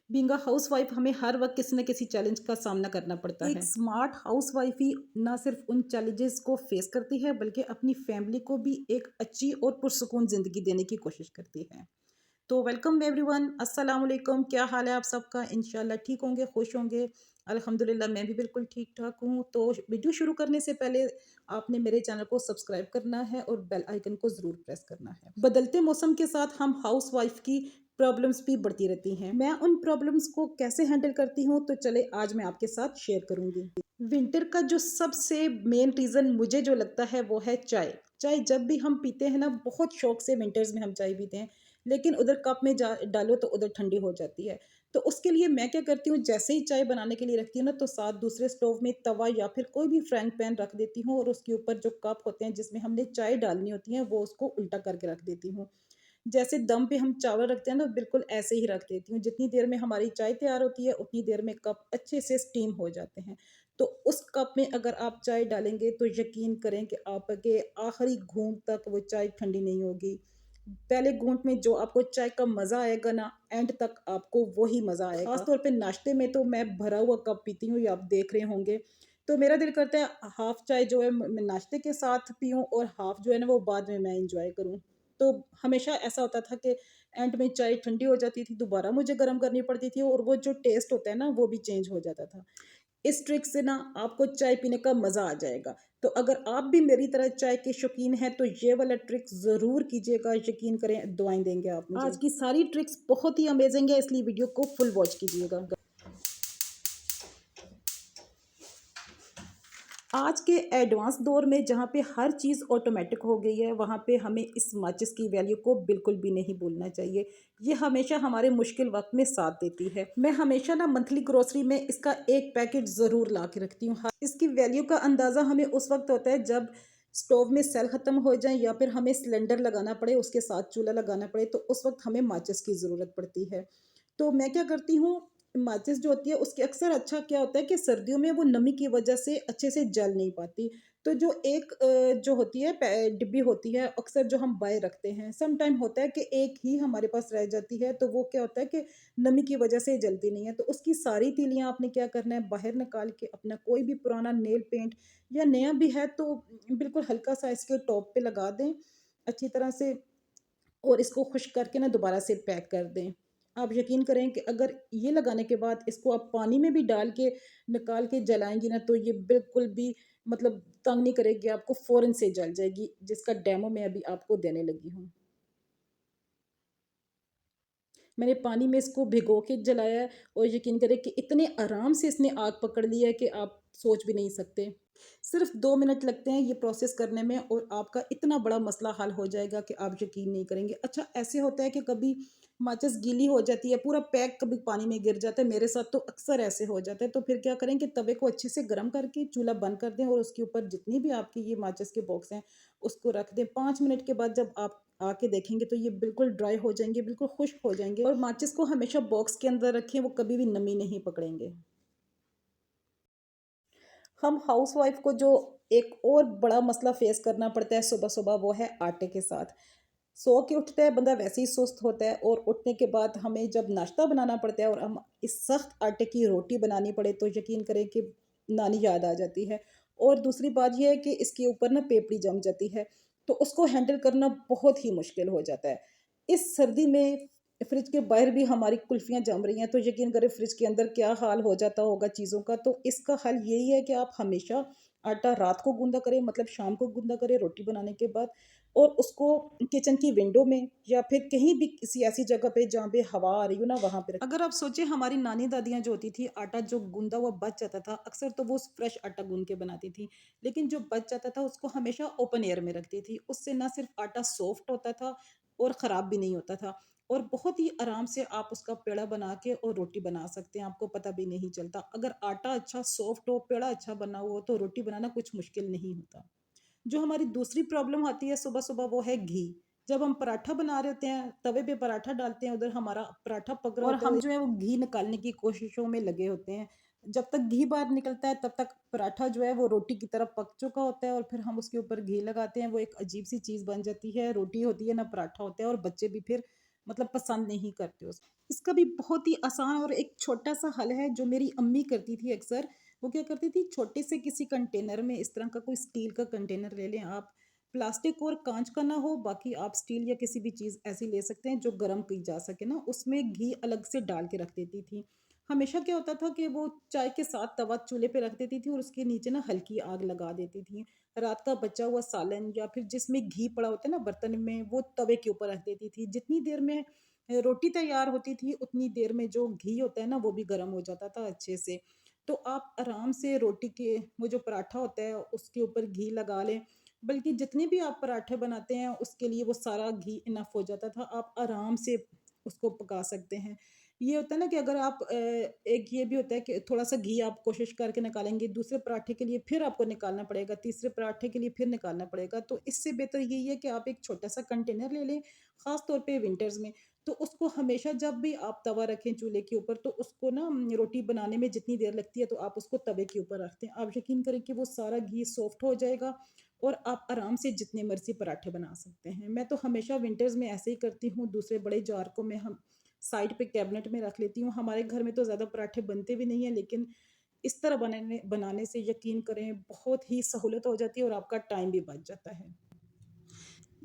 Being a housewife हमें हर वक्त किसी न किसी चैलेंज का सामना करना पड़ता है। एक स्मार्ट हाउसवाइफ ही ना सिर्फ उन चैलेंजेस को फेस करती है बल्कि अपनी फैमिली को भी एक अच्छी और पुरसुकून जिंदगी देने की कोशिश करती है। तो वेलकम एवरीवन, अस्सलाम वालेकुम। क्या हाल है आप सबका? इंशाल्लाह ठीक होंगे, खुश होंगे। अल्हम्दुलिल्लाह मैं भी बिल्कुल ठीक ठाक हूँ। तो वीडियो शुरू करने से पहले आपने मेरे चैनल को सब्सक्राइब करना है और बेल आइकन को ज़रूर प्रेस करना है। बदलते मौसम के साथ हम हाउस वाइफ की प्रॉब्लम्स भी बढ़ती रहती हैं। मैं उन प्रॉब्लम्स को कैसे हैंडल करती हूँ, तो चले आज मैं आपके साथ शेयर करूँगी। विंटर का जो सबसे मेन रीज़न मुझे जो लगता है वो है चाय। चाय जब भी हम पीते हैं ना, बहुत शौक से विंटर्स में हम चाय पीते हैं, लेकिन उधर कप में जा डालो तो उधर ठंडी हो जाती है। तो उसके लिए मैं क्या करती हूँ, जैसे ही चाय बनाने के लिए रखती हूँ ना, तो साथ दूसरे स्टोव में तवा या फिर कोई भी फ्राइंग पैन रख देती हूँ और उसके ऊपर जो कप होते हैं जिसमें हमने चाय डालनी होती है वो उसको उल्टा करके रख देती हूँ। जैसे दम पे हम चावल रखते हैं ना, बिल्कुल ऐसे ही रख देती हूँ। जितनी देर में हमारी चाय तैयार होती है उतनी देर में कप अच्छे से स्टीम हो जाते हैं। तो उस कप में अगर आप चाय डालेंगे तो यकीन करें कि आपके आखिरी घूंट तक वो चाय ठंडी नहीं होगी। पहले घूंट में जो आपको चाय का मज़ा आएगा ना, एंड तक आपको वही मज़ा आएगा। ख़ास तौर पे नाश्ते में तो मैं भरा हुआ कप पीती हूँ, ये आप देख रहे होंगे। तो मेरा दिल करता है हाफ़ चाय जो है मैं नाश्ते के साथ पीऊँ और हाफ़ जो है ना वो बाद में मैं एन्जॉय करूँ। तो हमेशा ऐसा होता था कि एंड में चाय ठंडी हो जाती थी, दोबारा मुझे गर्म करनी पड़ती थी और वो जो टेस्ट होता है ना, वो भी चेंज हो जाता था। इस ट्रिक से ना आपको चाय पीने का मज़ा आ जाएगा। तो अगर आप भी मेरी तरह चाय के शौकीन हैं, तो ये वाला ट्रिक ज़रूर कीजिएगा, यकीन करें दुआएँ देंगे आप मुझे। आज की सारी ट्रिक्स बहुत ही अमेज़िंग है, इसलिए वीडियो को फुल वॉच कीजिएगा। आज के एडवांस दौर में जहाँ पे हर चीज़ ऑटोमेटिक हो गई है, वहाँ पे हमें इस माचिस की वैल्यू को बिल्कुल भी नहीं भूलना चाहिए। ये हमेशा हमारे मुश्किल वक्त में साथ देती है। मैं हमेशा ना मंथली ग्रोसरी में इसका एक पैकेट ज़रूर ला के रखती हूँ। इसकी वैल्यू का अंदाज़ा हमें उस वक्त होता है जब स्टोव में सेल ख़त्म हो जाए या फिर हमें सिलेंडर लगाना पड़े, उसके साथ चूल्हा लगाना पड़े, तो उस वक्त हमें माचिस की ज़रूरत पड़ती है। तो मैं क्या करती हूँ, माचिस जो होती है उसके अक्सर अच्छा क्या होता है कि सर्दियों में वो नमी की वजह से अच्छे से जल नहीं पाती। तो जो एक जो होती है डिब्बी होती है, अक्सर जो हम बाय रखते हैं, सम टाइम होता है कि एक ही हमारे पास रह जाती है, तो वो क्या होता है कि नमी की वजह से जलती नहीं है। तो उसकी सारी तीलियाँ आपने क्या करना है, बाहर निकाल के अपना कोई भी पुराना नेल पेंट या नया भी है तो बिल्कुल हल्का सा इसके टॉप पे लगा दें अच्छी तरह से, और इसको खुश्क करके ना दोबारा से पैक कर दें। आप यकीन करें कि अगर ये लगाने के बाद इसको आप पानी में भी डाल के निकाल के जलाएँगी ना, तो ये बिल्कुल भी मतलब तंग नहीं करेगी आपको, फ़ौरन से जल जाएगी, जिसका डेमो मैं अभी आपको देने लगी हूँ। मैंने पानी में इसको भिगो के जलाया है और यकीन करें कि इतने आराम से इसने आग पकड़ ली है कि आप सोच भी नहीं सकते। सिर्फ 2 मिनट लगते हैं ये प्रोसेस करने में और आपका इतना बड़ा मसला हल हो जाएगा कि आप यकीन नहीं करेंगे। अच्छा, ऐसे होता है कि कभी माचिस गीली हो जाती है, पूरा पैक कभी पानी में गिर जाता है, मेरे साथ तो अक्सर ऐसे हो जाता है। तो फिर क्या करें कि तवे को अच्छे से गर्म करके चूल्हा बंद कर दें और उसके ऊपर जितनी भी आपकी ये माचिस के बॉक्स हैं, उसको रख दें। 5 मिनट के बाद जब आप आके देखेंगे तो ये बिल्कुल ड्राई हो जाएँगे, बिल्कुल खुश्क हो जाएँगे, और माचिस को हमेशा बॉक्स के अंदर रखें, वो कभी भी नमी नहीं पकड़ेंगे। हम हाउसवाइफ को जो एक और बड़ा मसला फेस करना पड़ता है सुबह-सुबह, वो है आटे के साथ। सो के उठता है बंदा वैसे ही सुस्त होता है, और उठने के बाद हमें जब नाश्ता बनाना पड़ता है और हम इस सख्त आटे की रोटी बनानी पड़े, तो यकीन करें कि नानी याद आ जाती है। और दूसरी बात ये है कि इसके ऊपर ना पेपड़ी जम जाती है, तो उसको हैंडल करना बहुत ही मुश्किल हो जाता है। इस सर्दी में फ्रिज के बाहर भी हमारी कुल्फियाँ जम रही हैं, तो यकीन करें फ्रिज के अंदर क्या हाल हो जाता होगा चीज़ों का। तो इसका हल यही है कि आप हमेशा आटा रात को गूँदा करें, मतलब शाम को गूँदा करें रोटी बनाने के बाद, और उसको किचन की विंडो में या फिर कहीं भी किसी ऐसी जगह पे जहाँ पे हवा आ रही हो ना, वहाँ पे रखें। अगर आप सोचिए, हमारी नानी दादियाँ जो होती थी, आटा जो गूँदा हुआ बच जाता था, अक्सर तो वो फ्रेश आटा गूँध के बनाती थी, लेकिन जो बच जाता था उसको हमेशा ओपन एयर में रखती थी। उससे ना सिर्फ आटा सॉफ्ट होता था और ख़राब भी नहीं होता था, और बहुत ही आराम से आप उसका पेड़ा बना के और रोटी बना सकते हैं, आपको पता भी नहीं चलता। अगर आटा अच्छा सॉफ्ट हो, पेड़ा अच्छा बना हुआ हो, तो रोटी बनाना कुछ मुश्किल नहीं होता। जो हमारी दूसरी प्रॉब्लम आती है सुबह-सुबह, वो है घी। जब हम पराठा बना रहे होते हैं, तवे पे पराठा डालते हैं, उधर हमारा पराठा पक रहा होता है और हम जो है वो घी निकालने की कोशिशों में लगे होते हैं। जब तक घी बाहर निकलता है तब तक पराठा जो है वो रोटी की तरह पक चुका होता है, और फिर हम उसके ऊपर घी लगाते हैं, वो एक अजीब-सी चीज़ बन जाती है। रोटी होती है ना पराठा होता है, और बच्चे भी फिर मतलब पसंद नहीं करते उसको। इसका भी बहुत ही आसान और एक छोटा-सा हल है जो मेरी अम्मी करती थी अक्सर। वो क्या करती थी, छोटे से किसी कंटेनर में इस तरह का कोई स्टील का कंटेनर ले लें आप, प्लास्टिक और काँच का ना हो, बाकी आप स्टील या किसी भी चीज़ ऐसी ले सकते हैं जो गरम की जा सके ना, उसमें घी अलग से डाल के रख देती थी। हमेशा क्या होता था कि वो चाय के साथ तवा चूल्हे पे रख देती थी और उसके नीचे ना हल्की आग लगा देती थी। रात का बचा हुआ सालन या फिर जिसमें घी पड़ा होता है ना बर्तन में, वो तवे के ऊपर रख देती थी। जितनी देर में रोटी तैयार होती थी, उतनी देर में जो घी होता है ना, वो भी गरम हो जाता था अच्छे से। तो आप आराम से रोटी के वो जो पराठा होता है, उसके ऊपर घी लगा लें। बल्कि जितने भी आप पराठे बनाते हैं, उसके लिए वो सारा घी इनफ हो जाता था। आप आराम से उसको पका सकते हैं। ये होता है ना कि अगर आप एक ये भी होता है कि थोड़ा-सा घी आप कोशिश करके निकालेंगे, दूसरे पराठे के लिए फिर आपको निकालना पड़ेगा, तीसरे पराठे के लिए फिर निकालना पड़ेगा। तो इससे बेहतर यही है कि आप एक छोटा-सा कंटेनर ले लें, ख़ास तौर पे विंटर्स में। तो उसको हमेशा जब भी आप तवा रखें चूल्हे के ऊपर, तो उसको ना रोटी बनाने में जितनी देर लगती है, तो आप उसको तवे के ऊपर रख दें। आप यकीन करें कि वो सारा घी सॉफ्ट हो जाएगा और आप आराम से जितने मर्ज़ी पराठे बना सकते हैं। मैं तो हमेशा विंटर्स में ऐसे ही करती हूँ, दूसरे बड़े जार को मैं हम साइड पे कैबिनेट में रख लेती हूँ। हमारे घर में तो ज़्यादा पराठे बनते भी नहीं हैं, लेकिन इस तरह बनाने बनाने से यकीन करें बहुत ही सहूलत हो जाती है और आपका टाइम भी बच जाता है।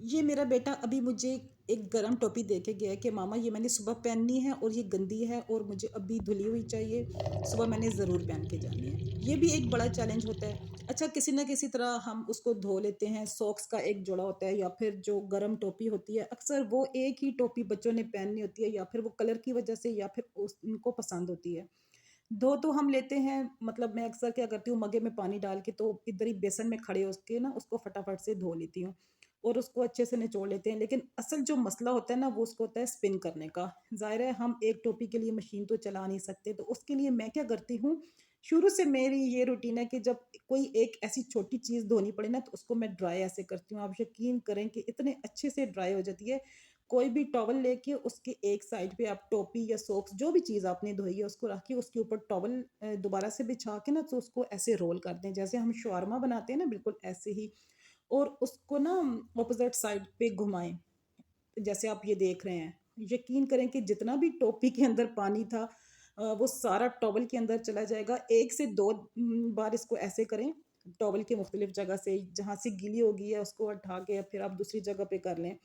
ये मेरा बेटा अभी मुझे एक गरम टोपी दे के गया है कि मामा ये मैंने सुबह पहननी है और ये गंदी है और मुझे अभी धुली हुई चाहिए, सुबह मैंने ज़रूर पहन के जानी है। ये भी एक बड़ा चैलेंज होता है। अच्छा, किसी न किसी तरह हम उसको धो लेते हैं, सॉक्स का एक जोड़ा होता है या फिर जो गरम टोपी होती है, अक्सर वो एक ही टोपी बच्चों ने पहननी होती है या फिर वो कलर की वजह से या फिर उस उनको पसंद होती है। धो तो हम लेते हैं, मतलब मैं अक्सर क्या करती हूँ, मग्गे में पानी डाल के तो इधर ही बेसन में खड़े होके ना उसको फटाफट से धो लेती हूँ और उसको अच्छे से निचोड़ लेते हैं। लेकिन असल जो मसला होता है ना, वो उसको होता है स्पिन करने का। ज़ाहिर है हम एक टोपी के लिए मशीन तो चला नहीं सकते, तो उसके लिए मैं क्या करती हूँ, शुरू से मेरी ये रूटीन है कि जब कोई एक ऐसी छोटी चीज़ धोनी पड़े ना, तो उसको मैं ड्राई ऐसे करती हूँ। आप यकीन करें कि इतने अच्छे से ड्राई हो जाती है। कोई भी टॉवल लेके उसके एक साइड पे आप टोपी या सॉक्स जो भी चीज़ आपने धोई है उसको रख के उसके ऊपर टॉवल दोबारा से बिछा के ना, तो उसको ऐसे रोल कर दें जैसे हम शवारमा बनाते हैं ना, बिल्कुल ऐसे ही। और उसको ना ऑपोजिट साइड पे घुमाएं जैसे आप ये देख रहे हैं। यकीन करें कि जितना भी टोपी के अंदर पानी था, वो सारा टॉवल के अंदर चला जाएगा। 1 से 2 बार इसको ऐसे करें, टॉवल की मुख्तलिफ जगह से जहाँ से गीली हो गई है उसको हटा के फिर आप दूसरी जगह पे कर लें।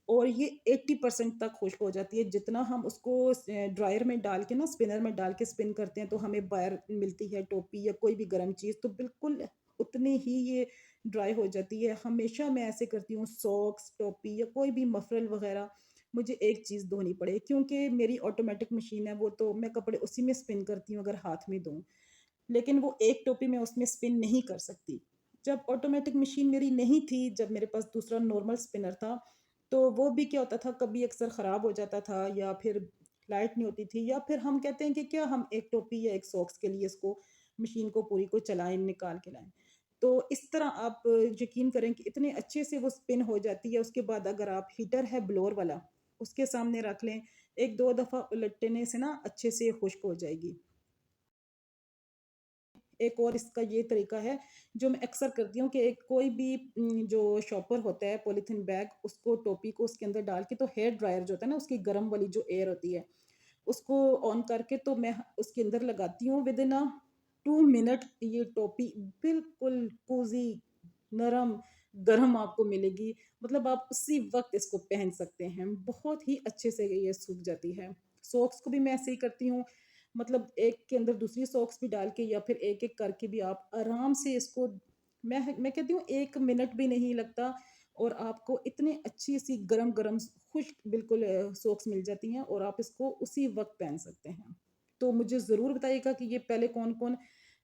और ये 80% तक खुश्क हो जाती है। जितना हम उसको ड्रायर में डाल के ना, स्पिनर में डाल के स्पिन करते हैं, तो हमें बाहर मिलती है टोपी या कोई भी गर्म चीज़, तो बिल्कुल उतनी ही ये ड्राई हो जाती है। हमेशा मैं ऐसे करती हूँ, सॉक्स, टोपी या कोई भी मफरल वगैरह मुझे एक चीज़ धोनी पड़े, क्योंकि मेरी ऑटोमेटिक मशीन है वो, तो मैं कपड़े उसी में स्पिन करती हूँ अगर हाथ में धोऊँ। लेकिन वो एक टोपी मैं उसमें स्पिन नहीं कर सकती। जब ऑटोमेटिक मशीन मेरी नहीं थी, जब मेरे पास दूसरा नॉर्मल स्पिनर था, तो वो भी क्या होता था, कभी अक्सर ख़राब हो जाता था या फिर लाइट नहीं होती थी या फिर हम कहते हैं कि क्या हम एक टोपी या एक सॉक्स के लिए इसको मशीन को पूरी को चलाएँ, निकाल के लाएँ। तो इस तरह आप यकीन करें कि इतने अच्छे से वो स्पिन हो जाती है। उसके बाद अगर आप हीटर है ब्लोअर वाला, उसके सामने रख लें, 1-2 दफ़ा उलटने से ना अच्छे से खुश्क हो जाएगी। एक और इसका ये तरीका है जो मैं अक्सर करती हूँ कि एक कोई भी जो शॉपर होता है पॉलीथीन बैग, उसको टोपी को उसके अंदर डाल के, तो हेयर ड्रायर जो होता है ना, उसकी गर्म वाली जो एयर होती है, उसको ऑन करके तो मैं उसके अंदर लगाती हूँ। विद इन 2 मिनट ये टोपी बिल्कुल कोज़ी, नरम, गरम आपको मिलेगी। मतलब आप उसी वक़्त इसको पहन सकते हैं। बहुत ही अच्छे से ये सूख जाती है। सॉक्स को भी मैं ऐसे ही करती हूँ। मतलब एक के अंदर दूसरी सॉक्स भी डाल के या फिर एक-एक करके भी आप आराम से इसको, मैं कहती हूँ 1 मिनट भी नहीं लगता और आपको इतनी अच्छी-सी गरम-गरम खुश्क बिल्कुल सॉक्स मिल जाती हैं और आप इसको उसी वक़्त पहन सकते हैं। तो मुझे ज़रूर बताइएगा कि ये पहले कौन-कौन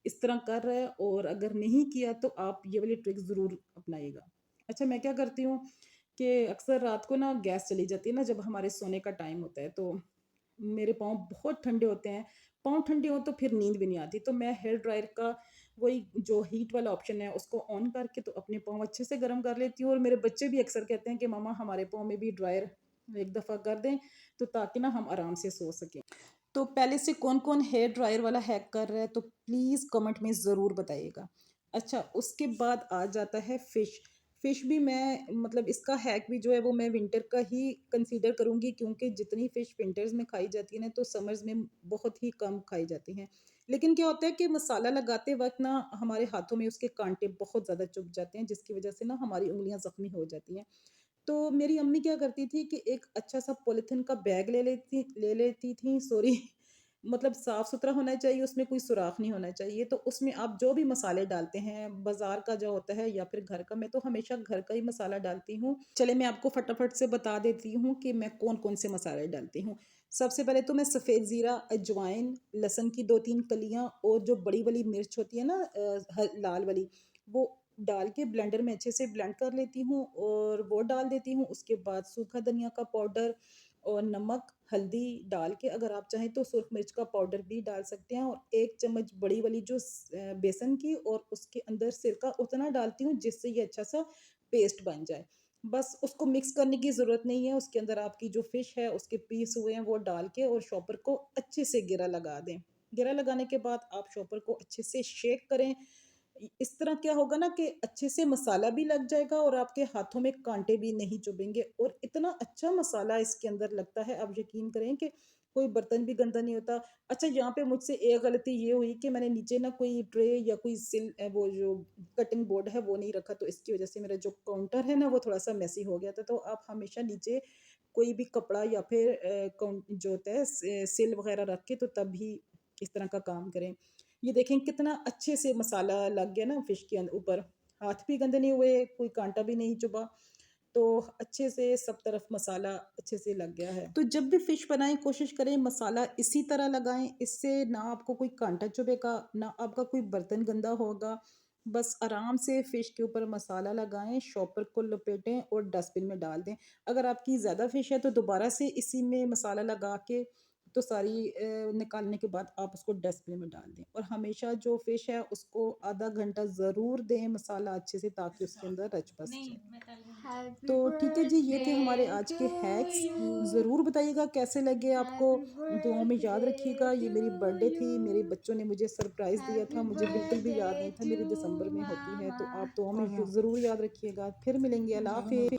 इस तरह कर रहा है, और अगर नहीं किया तो आप ये वाली ट्रिक ज़रूर अपनाइएगा। अच्छा, मैं क्या करती हूँ कि अक्सर रात को ना गैस चली जाती है ना, जब हमारे सोने का टाइम होता है, तो मेरे पाँव बहुत ठंडे होते हैं। पाँव ठंडे हों तो फिर नींद भी नहीं आती। तो मैं हेयर ड्रायर का वही जो हीट वाला ऑप्शन है उसको ऑन करके तो अपने पाँव अच्छे से गर्म कर लेती हूँ, और मेरे बच्चे भी अक्सर कहते हैं कि मम्मा हमारे पाँव में भी ड्रायर एक दफ़ा कर दें, तो ताकि ना हम आराम से सो सकें। तो पहले से कौन-कौन हेयर ड्रायर वाला हैक कर रहा है, तो प्लीज़ कमेंट में ज़रूर बताइएगा। अच्छा, उसके बाद आ जाता है फ़िश। फ़िश भी मैं मतलब इसका हैक भी जो है वो मैं विंटर का ही कंसीडर करूँगी, क्योंकि जितनी फ़िश विंटर्स में खाई जाती है ना, तो समर्स में बहुत ही कम खाई जाती हैं। लेकिन क्या होता है कि मसाला लगाते वक़्त ना हमारे हाथों में उसके काँटे बहुत ज़्यादा चुभ जाते हैं, जिसकी वज़ह से ना हमारी उँगलियाँ ज़ख्मी हो जाती हैं। तो मेरी अम्मी क्या करती थी कि एक अच्छा-सा पॉलीथीन का बैग ले लेती थीं, सॉरी, मतलब साफ-सुथरा होना चाहिए, उसमें कोई सुराख नहीं होना चाहिए। तो उसमें आप जो भी मसाले डालते हैं, बाज़ार का जो होता है या फिर घर का, मैं तो हमेशा घर का ही मसाला डालती हूँ। चलिए मैं आपको फटाफट से बता देती हूँ कि मैं कौन-कौन से मसाले डालती हूँ। सबसे पहले तो मैं सफ़ेद ज़ीरा, अजवाइन, लहसुन की 2-3 कलियाँ और जो बड़ी वाली मिर्च होती है ना, ह लाल वाली, वो डाल के ब्लेंडर में अच्छे से ब्लेंड कर लेती हूँ और वो डाल देती हूँ। उसके बाद सूखा धनिया का पाउडर और नमक, हल्दी डाल के, अगर आप चाहें तो सुरख मिर्च का पाउडर भी डाल सकते हैं, और 1 चम्मच बड़ी वाली जो बेसन की, और उसके अंदर सिरका उतना डालती हूँ जिससे ये अच्छा-सा पेस्ट बन जाए। बस उसको मिक्स करने की ज़रूरत नहीं है, उसके अंदर आपकी जो फ़िश है उसके पीस हुए हैं वो डाल के और शॉपर को अच्छे से घेरा लगा दें। घेरा लगाने के बाद आप शॉपर को अच्छे से शेक करें। इस तरह क्या होगा ना कि अच्छे से मसाला भी लग जाएगा और आपके हाथों में कांटे भी नहीं चुभेंगे, और इतना अच्छा मसाला इसके अंदर लगता है, आप यकीन करें कि कोई बर्तन भी गंदा नहीं होता। अच्छा, यहाँ पे मुझसे एक गलती ये हुई कि मैंने नीचे ना कोई ट्रे या कोई वो जो कटिंग बोर्ड है वो नहीं रखा, तो इसकी वजह से मेरा जो काउंटर है ना वो थोड़ा सा मेसी हो गया था। तो आप हमेशा नीचे कोई भी कपड़ा या फिर जो होता है सिल वगैरह रख के, तो तभी इस तरह का काम करें। ये देखें कितना अच्छे से मसाला लग गया ना फिश के ऊपर, हाथ भी गंदे नहीं हुए, कोई कांटा भी नहीं चुभा, तो अच्छे से सब तरफ मसाला अच्छे से लग गया है। तो जब भी फिश बनाएं कोशिश करें मसाला इसी तरह लगाएं, इससे ना आपको कोई कांटा चुभेगा, ना आपका कोई बर्तन गंदा होगा। बस आराम से फिश के ऊपर मसाला लगाएं, शॉपर को लपेटें और डस्टबिन में डाल दें। अगर आपकी ज़्यादा फिश है तो दोबारा से इसी में मसाला लगा के, तो सारी निकालने के बाद आप उसको डस्टबिन में डाल दें, और हमेशा जो फ़िश है उसको आधा घंटा ज़रूर दें मसाला अच्छे से, ताकि उसके अंदर रच बस जाए। तो ठीक है जी, ये थे हमारे आज के हैक्स। ज़रूर बताइएगा कैसे लगे आपको। दुआओं में याद रखिएगा। ये मेरी बर्थडे थी, मेरे बच्चों ने मुझे सरप्राइज़ दिया था, मुझे बिल्कुल भी याद नहीं था, मेरी दिसंबर में होती है, तो आप दुआओं में ज़रूर याद रखिएगा। फिर मिलेंगे, अल्लाह हाफ़िज़।